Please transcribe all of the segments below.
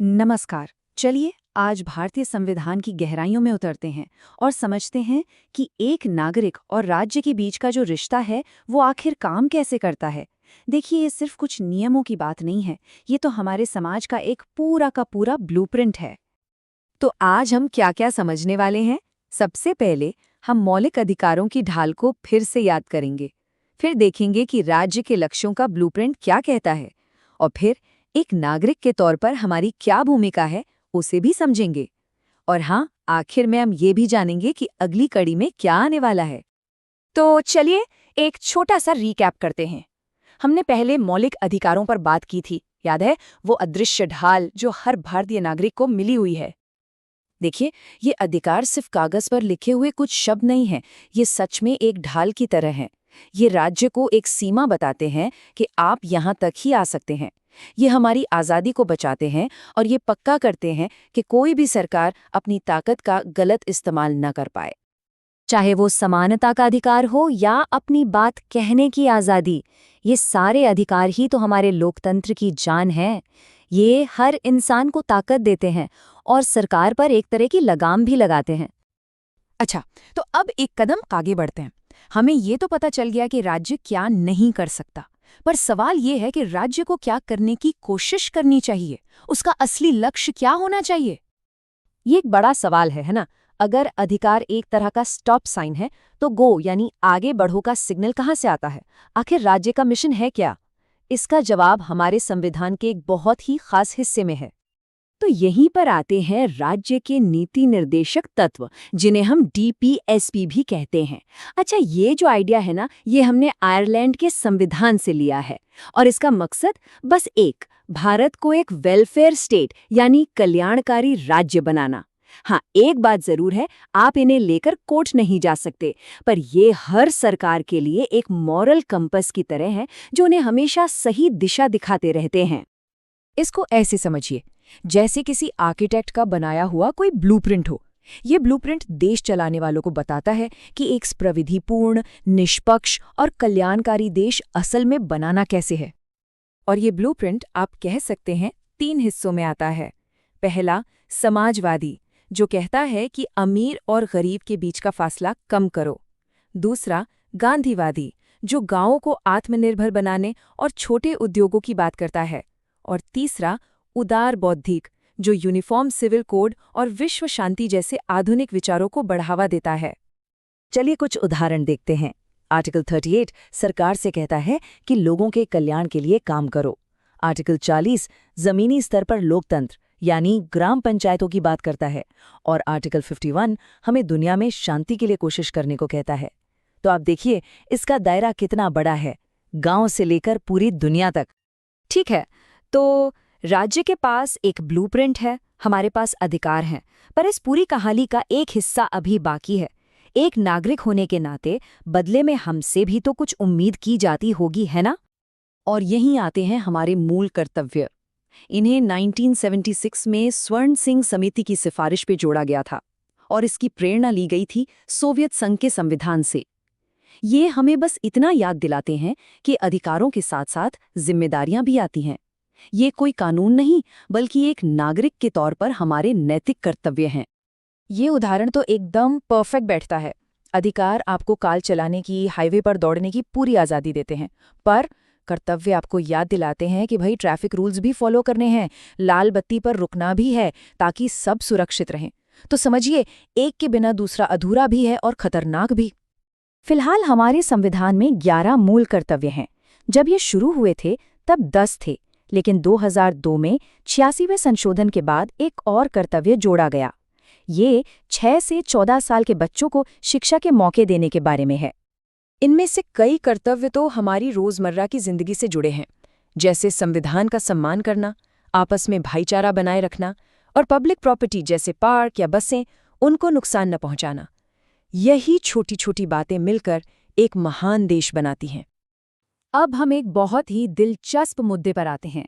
नमस्कार। चलिए आज भारतीय संविधान की गहराइयों में उतरते हैं और समझते हैं कि एक नागरिक और राज्य के बीच का जो रिश्ता है वो आखिर काम कैसे करता है। देखिए, ये सिर्फ कुछ नियमों की बात नहीं है, ये तो हमारे समाज का एक पूरा का पूरा ब्लूप्रिंट है। तो आज हम क्या क्या समझने वाले हैं? सबसे पहले हम मौलिक अधिकारों की ढाल को फिर से याद करेंगे। फिर देखेंगे कि राज्य के लक्ष्यों का ब्लूप्रिंट क्या कहता है। और फिर एक नागरिक के तौर पर हमारी क्या भूमिका है, उसे भी समझेंगे। और हाँ, आखिर में हम ये भी जानेंगे कि अगली कड़ी में क्या आने वाला है। तो चलिए एक छोटा सा रीकैप करते हैं। हमने पहले मौलिक अधिकारों पर बात की थी, याद है? वो अदृश्य ढाल जो हर भारतीय नागरिक को मिली हुई है। देखिए, ये अधिकार सिर्फ कागज पर लिखे हुए कुछ शब्द नहीं हैं, ये सच में एक ढाल की तरह हैं। ये राज्य को एक सीमा बताते हैं कि आप यहाँ तक ही आ सकते हैं। ये हमारी आज़ादी को बचाते हैं और ये पक्का करते हैं कि कोई भी सरकार अपनी ताकत का गलत इस्तेमाल न कर पाए। चाहे वो समानता का अधिकार हो या अपनी बात कहने की आज़ादी, ये सारे अधिकार ही तो हमारे लोकतंत्र की जान है। ये हर इंसान को ताकत देते हैं और सरकार पर एक तरह की लगाम भी लगाते हैं। अच्छा, तो अब एक कदम आगे बढ़ते हैं। हमें ये तो पता चल गया कि राज्य क्या नहीं कर सकता, पर सवाल ये है कि राज्य को क्या करने की कोशिश करनी चाहिए, उसका असली लक्ष्य क्या होना चाहिए। ये एक बड़ा सवाल है ना? अगर अधिकार एक तरह का स्टॉप साइन है, तो गो यानी आगे बढ़ो का सिग्नल कहाँ से आता है? आखिर राज्य का मिशन है क्या? इसका जवाब हमारे संविधान के एक बहुत ही खास हिस्से में है। तो यहीं पर आते हैं राज्य के नीति निर्देशक तत्व, जिन्हें हम डीपीएसपी भी कहते हैं। अच्छा, ये जो आइडिया है ना, ये हमने आयरलैंड के संविधान से लिया है। और इसका मकसद बस एक, भारत को एक वेलफेयर स्टेट यानी कल्याणकारी राज्य बनाना। हाँ, एक बात जरूर है, आप इन्हें लेकर कोर्ट नहीं जा सकते, पर ये हर सरकार के लिए एक मॉरल कंपस की तरह है जो उन्हें हमेशा सही दिशा दिखाते रहते हैं। इसको ऐसे समझिए, जैसे किसी आर्किटेक्ट का बनाया हुआ कोई ब्लूप्रिंट हो। ये ब्लूप्रिंट देश चलाने वालों को बताता है कि एक प्रविधिपूर्ण, निष्पक्ष और कल्याणकारी देश असल में बनाना कैसे है। और ये ब्लूप्रिंट, आप कह सकते हैं, 3 हिस्सों में आता है। पहला, समाजवादी, जो कहता है कि अमीर और गरीब के बीच का फासला कम करो। दूसरा, गांधीवादी, जो गांवों को आत्मनिर्भर बनाने और छोटे उद्योगों की बात करता है। और तीसरा, उदार बौद्धिक, जो यूनिफॉर्म सिविल कोड और विश्व शांति जैसे आधुनिक विचारों को बढ़ावा देता है। चलिए कुछ उदाहरण देखते हैं। आर्टिकल 38 सरकार से कहता है कि लोगों के कल्याण के लिए काम करो। आर्टिकल 40 जमीनी स्तर पर लोकतंत्र यानी ग्राम पंचायतों की बात करता है। और आर्टिकल 51 हमें दुनिया में शांति के लिए कोशिश करने को कहता है। तो आप देखिए, इसका दायरा कितना बड़ा है, गांव से लेकर पूरी दुनिया तक। ठीक है, तो राज्य के पास एक ब्लूप्रिंट है, हमारे पास अधिकार हैं, पर इस पूरी कहानी का एक हिस्सा अभी बाकी है। एक नागरिक होने के नाते बदले में हमसे भी तो कुछ उम्मीद की जाती होगी, है ना? और यहीं आते हैं हमारे मूल कर्तव्य। इन्हें 1976 में स्वर्ण सिंह समिति की सिफारिश पे जोड़ा गया था और इसकी प्रेरणा ली गई थी सोवियत संघ के संविधान से। ये हमें बस इतना याद दिलाते हैं कि अधिकारों के साथ साथ जिम्मेदारियां भी आती हैं। ये कोई कानून नहीं, बल्कि एक नागरिक के तौर पर हमारे नैतिक कर्तव्य हैं। ये उदाहरण तो एकदम परफेक्ट बैठता है। अधिकार आपको कार चलाने की, हाईवे पर दौड़ने की पूरी आज़ादी देते हैं, पर कर्तव्य आपको याद दिलाते हैं कि भाई ट्रैफिक रूल्स भी फॉलो करने हैं, लाल बत्ती पर रुकना भी है, ताकि सब सुरक्षित रहें। तो समझिए, एक के बिना दूसरा अधूरा भी है और खतरनाक भी। फिलहाल हमारे संविधान में 11 मूल कर्तव्य हैं। जब ये शुरू हुए थे तब 10 थे, लेकिन 2002 में 86वें संशोधन के बाद एक और कर्तव्य जोड़ा गया। ये 6 से 14 साल के बच्चों को शिक्षा के मौके देने के बारे में है। इनमें से कई कर्तव्य तो हमारी रोजमर्रा की जिंदगी से जुड़े हैं, जैसे संविधान का सम्मान करना, आपस में भाईचारा बनाए रखना और पब्लिक प्रॉपर्टी जैसे पार्क या बसें, उनको नुकसान न पहुंचाना। यही छोटी छोटी बातें मिलकर एक महान देश बनाती हैं। अब हम एक बहुत ही दिलचस्प मुद्दे पर आते हैं।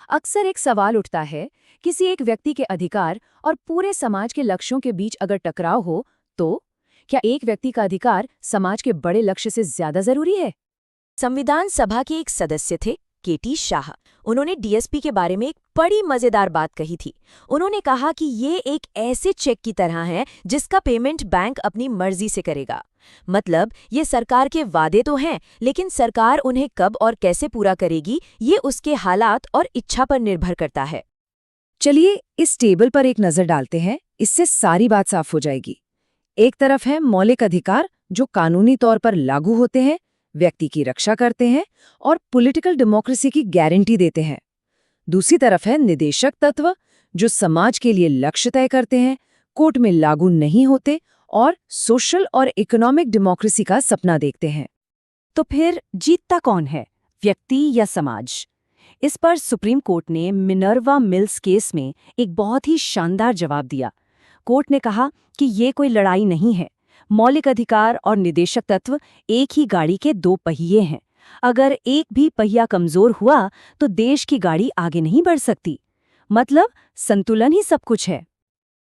अक्सर एक सवाल उठता है, किसी एक व्यक्ति के अधिकार और पूरे समाज के लक्ष्यों के बीच अगर टकराव हो, तो क्या एक व्यक्ति का अधिकार समाज के बड़े लक्ष्य से ज्यादा जरूरी है? संविधान सभा के एक सदस्य थे केटी शाह। उन्होंने डीएसपी के बारे में एक बड़ी मजेदार बात कही थी। उन्होंने कहा कि ये एक ऐसे चेक की तरह है जिसका पेमेंट बैंक अपनी मर्जी से करेगा। मतलब ये सरकार के वादे तो हैं, लेकिन सरकार उन्हें कब और कैसे पूरा करेगी ये उसके हालात और इच्छा पर निर्भर करता है। चलिए इस टेबल पर एक नजर डालते हैं, इससे सारी बात साफ हो जाएगी। एक तरफ है मौलिक अधिकार जो कानूनी तौर पर लागू होते हैं, व्यक्ति की रक्षा करते हैं और पॉलिटिकल डेमोक्रेसी की गारंटी देते हैं। दूसरी तरफ है निदेशक तत्व जो समाज के लिए लक्ष्य तय करते हैं, कोर्ट में लागू नहीं होते और सोशल और इकोनॉमिक डेमोक्रेसी का सपना देखते हैं। तो फिर जीतता कौन है, व्यक्ति या समाज? इस पर सुप्रीम कोर्ट ने मिनर्वा मिल्स केस में एक बहुत ही शानदार जवाब दिया। कोर्ट ने कहा कि ये कोई लड़ाई नहीं है। मौलिक अधिकार और निदेशक तत्व एक ही गाड़ी के दो पहिए हैं। अगर एक भी पहिया कमजोर हुआ तो देश की गाड़ी आगे नहीं बढ़ सकती। मतलब संतुलन ही सब कुछ है।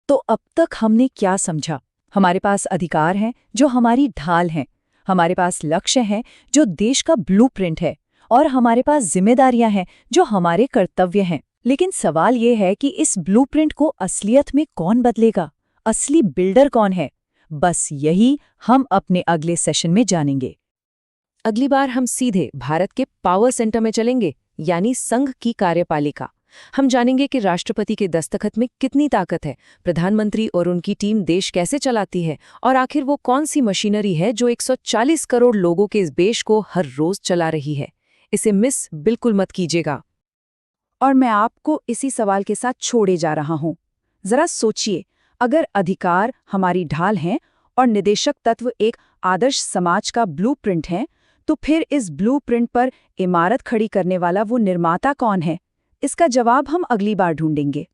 तो अब तक हमने क्या समझा? हमारे पास अधिकार हैं जो हमारी ढाल हैं, हमारे पास लक्ष्य हैं जो देश का ब्लूप्रिंट है, और हमारे पास जिम्मेदारियां हैं जो हमारे कर्तव्य हैं। लेकिन सवाल ये है कि इस ब्लूप्रिंट को असलियत में कौन बदलेगा? असली बिल्डर कौन है? बस यही हम अपने अगले सेशन में जानेंगे। अगली बार हम सीधे भारत के पावर सेंटर में चलेंगे, यानी संघ की कार्यपालिका। हम जानेंगे कि राष्ट्रपति के दस्तखत में कितनी ताकत है, प्रधानमंत्री और उनकी टीम देश कैसे चलाती है, और आखिर वो कौन सी मशीनरी है जो 140 करोड़ लोगों के इस देश को हर रोज चला रही है। इसे मिस बिल्कुल मत कीजिएगा। और मैं आपको इसी सवाल के साथ छोड़े जा रहा हूं। जरा सोचिए, अगर अधिकार हमारी ढाल हैं और निदेशक तत्व एक आदर्श समाज का ब्लूप्रिंट है, तो फिर इस ब्लूप्रिंट पर इमारत खड़ी करने वाला वो निर्माता कौन है? इसका जवाब हम अगली बार ढूंढेंगे।